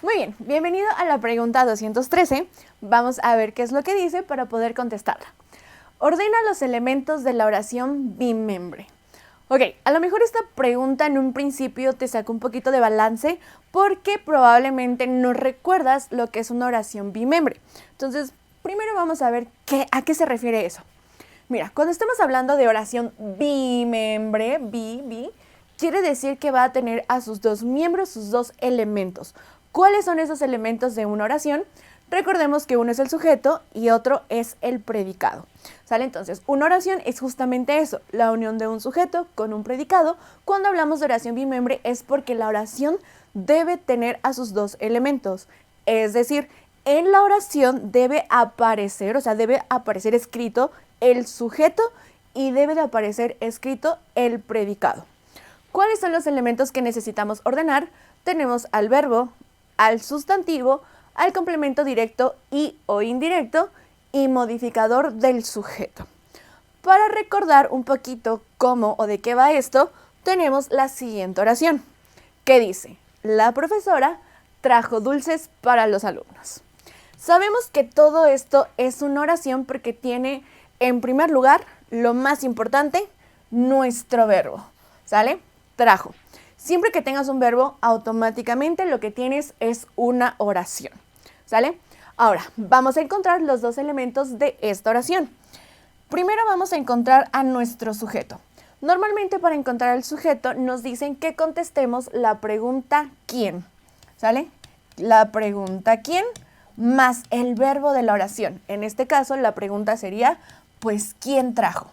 Muy bien, bienvenido a la pregunta 213. Vamos a ver qué es lo que dice para poder contestarla. Ordena los elementos de la oración bimembre. Ok, a lo mejor esta pregunta en un principio te saca un poquito de balance porque probablemente no recuerdas lo que es una oración bimembre. Entonces, primero vamos a ver a qué se refiere eso. Mira, cuando estamos hablando de oración bimembre, quiere decir que va a tener a sus dos miembros, sus dos elementos. ¿Cuáles son esos elementos de una oración? Recordemos que uno es el sujeto y otro es el predicado. ¿Sale? Entonces, una oración es justamente eso, la unión de un sujeto con un predicado. Cuando hablamos de oración bimembre es porque la oración debe tener a sus dos elementos. Es decir, en la oración debe aparecer, debe aparecer escrito el sujeto y debe de aparecer escrito el predicado. ¿Cuáles son los elementos que necesitamos ordenar? Tenemos al verbo, al sustantivo, al complemento directo y o indirecto y modificador del sujeto. Para recordar un poquito cómo o de qué va esto, tenemos la siguiente oración, que dice: la profesora trajo dulces para los alumnos. Sabemos que todo esto es una oración porque tiene, en primer lugar, lo más importante, nuestro verbo, ¿sale? Trajo. Siempre que tengas un verbo, automáticamente lo que tienes es una oración, ¿sale? Ahora, vamos a encontrar los dos elementos de esta oración. Primero vamos a encontrar a nuestro sujeto. Normalmente para encontrar al sujeto nos dicen que contestemos la pregunta ¿quién? ¿Sale? La pregunta ¿quién? Más el verbo de la oración. En este caso la pregunta sería, pues, ¿quién trajo?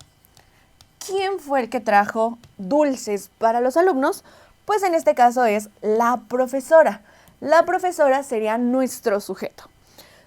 ¿Quién fue el que trajo dulces para los alumnos? Pues en este caso es la profesora. La profesora sería nuestro sujeto,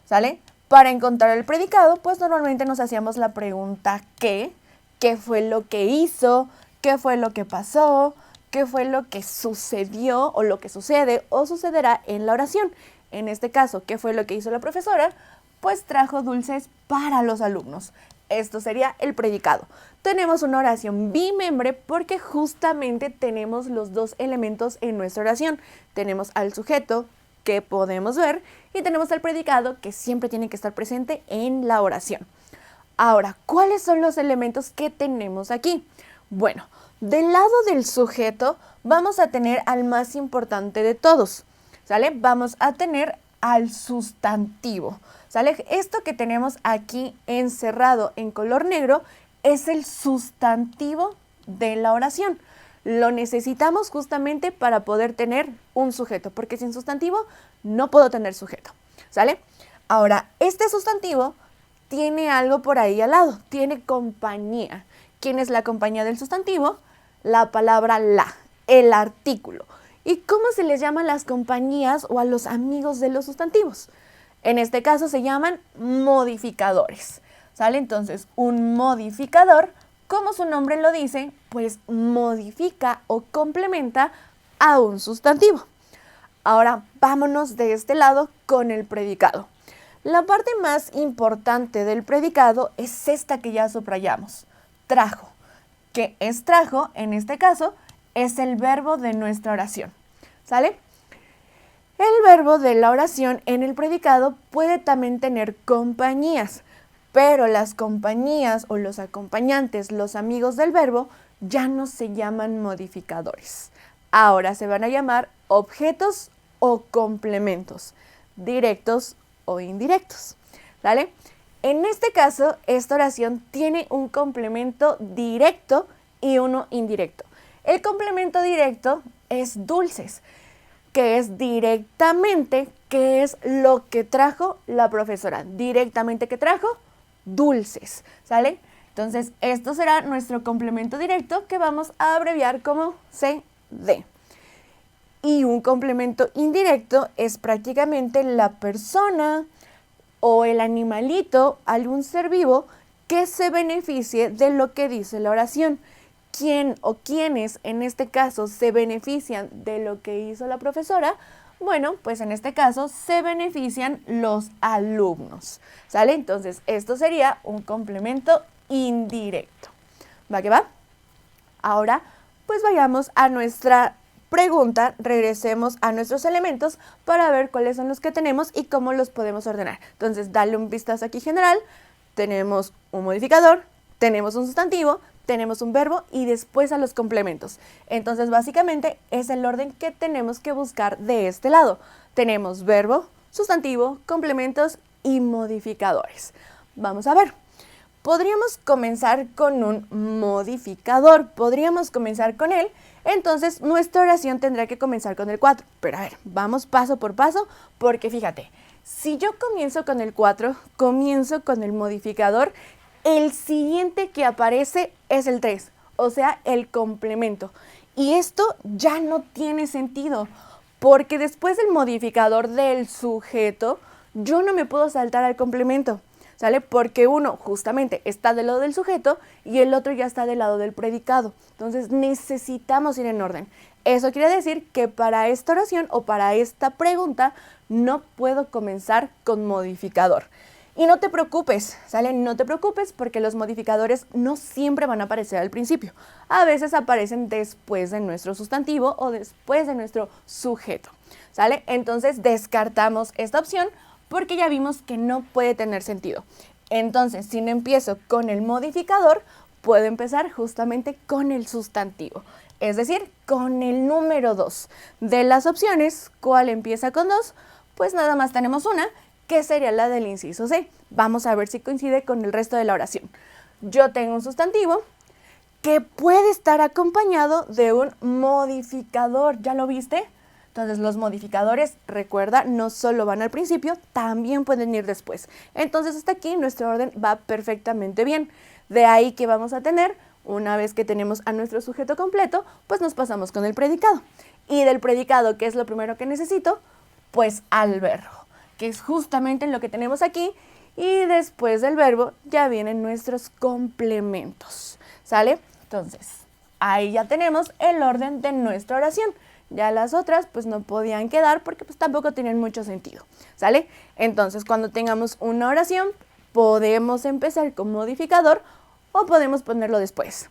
¿sale? Para encontrar el predicado, pues normalmente nos hacíamos la pregunta ¿qué? ¿Qué fue lo que hizo? ¿Qué fue lo que pasó? ¿Qué fue lo que sucedió o lo que sucede o sucederá en la oración? En este caso, ¿qué fue lo que hizo la profesora? Pues trajo dulces para los alumnos. Esto sería el predicado. Tenemos una oración bimembre porque justamente tenemos los dos elementos en nuestra oración. Tenemos al sujeto, que podemos ver, y tenemos al predicado, que siempre tiene que estar presente en la oración. Ahora, ¿cuáles son los elementos que tenemos aquí? Bueno, del lado del sujeto vamos a tener al más importante de todos, ¿sale? Vamos a tener al sustantivo, ¿sale? Esto que tenemos aquí encerrado en color negro es el sustantivo de la oración. Lo necesitamos justamente para poder tener un sujeto, porque sin sustantivo no puedo tener sujeto, ¿sale? Ahora, este sustantivo tiene algo por ahí al lado, tiene compañía. ¿Quién es la compañía del sustantivo? La palabra la, el artículo. ¿Y cómo se les llama a las compañías o a los amigos de los sustantivos? En este caso se llaman modificadores, ¿sale? Entonces, un modificador, como su nombre lo dice, pues modifica o complementa a un sustantivo. Ahora, vámonos de este lado con el predicado. La parte más importante del predicado es esta que ya subrayamos, trajo. ¿Qué es trajo? En este caso, es el verbo de nuestra oración, ¿sale? El verbo de la oración en el predicado puede también tener compañías, pero las compañías o los acompañantes, los amigos del verbo, ya no se llaman modificadores. Ahora se van a llamar objetos o complementos, directos o indirectos, ¿vale? En este caso, esta oración tiene un complemento directo y uno indirecto. El complemento directo es dulces, que es directamente, ¿qué es lo que trajo la profesora? Directamente, ¿qué trajo? Dulces, ¿sale? Entonces, esto será nuestro complemento directo que vamos a abreviar como CD. Y un complemento indirecto es prácticamente la persona o el animalito, algún ser vivo que se beneficie de lo que dice la oración. ¿Quién o quiénes en este caso se benefician de lo que hizo la profesora? Bueno, pues en este caso se benefician los alumnos, ¿sale? Entonces, esto sería un complemento indirecto. ¿Va que va? Ahora, pues vayamos a nuestra pregunta, regresemos a nuestros elementos para ver cuáles son los que tenemos y cómo los podemos ordenar. Entonces, dale un vistazo aquí general. Tenemos un modificador, tenemos un sustantivo, tenemos un verbo y después a los complementos. Entonces, básicamente es el orden que tenemos que buscar de este lado. Tenemos verbo, sustantivo, complementos y modificadores. Vamos a ver. Podríamos comenzar con un modificador, podríamos comenzar con él, entonces nuestra oración tendrá que comenzar con el 4. Pero a ver, vamos paso por paso, porque fíjate, si yo comienzo con el 4, comienzo con el modificador, el siguiente que aparece es el 3, o sea, el complemento. Y esto ya no tiene sentido, porque después del modificador del sujeto, yo no me puedo saltar al complemento. ¿Sale? Porque uno justamente está del lado del sujeto y el otro ya está del lado del predicado. Entonces necesitamos ir en orden. Eso quiere decir que para esta oración o para esta pregunta no puedo comenzar con modificador. Y no te preocupes, ¿sale? No te preocupes porque los modificadores no siempre van a aparecer al principio. A veces aparecen después de nuestro sustantivo o después de nuestro sujeto, ¿sale? Entonces descartamos esta opción porque ya vimos que no puede tener sentido. Entonces, si no empiezo con el modificador, puedo empezar justamente con el sustantivo, es decir, con el número 2. De las opciones, ¿cuál empieza con 2? Pues nada más tenemos una, que sería la del inciso C. Vamos a ver si coincide con el resto de la oración. Yo tengo un sustantivo que puede estar acompañado de un modificador, ¿ya lo viste? Entonces los modificadores, recuerda, no solo van al principio, también pueden ir después. Entonces hasta aquí nuestro orden va perfectamente bien. De ahí que vamos a tener, una vez que tenemos a nuestro sujeto completo, pues nos pasamos con el predicado. Y del predicado, ¿qué es lo primero que necesito? Pues al verbo, que es justamente lo que tenemos aquí. Y después del verbo ya vienen nuestros complementos, ¿sale? Entonces, ahí ya tenemos el orden de nuestra oración. Ya las otras pues no podían quedar porque pues tampoco tienen mucho sentido, ¿sale? Entonces cuando tengamos una oración podemos empezar con modificador o podemos ponerlo después.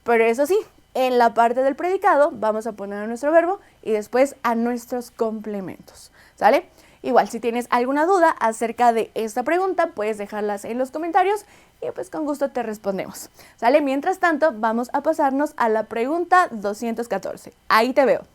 Pero eso sí, en la parte del predicado vamos a poner a nuestro verbo y después a nuestros complementos, ¿sale? Igual si tienes alguna duda acerca de esta pregunta puedes dejarlas en los comentarios y pues con gusto te respondemos, ¿sale? Mientras tanto vamos a pasarnos a la pregunta 214. Ahí te veo.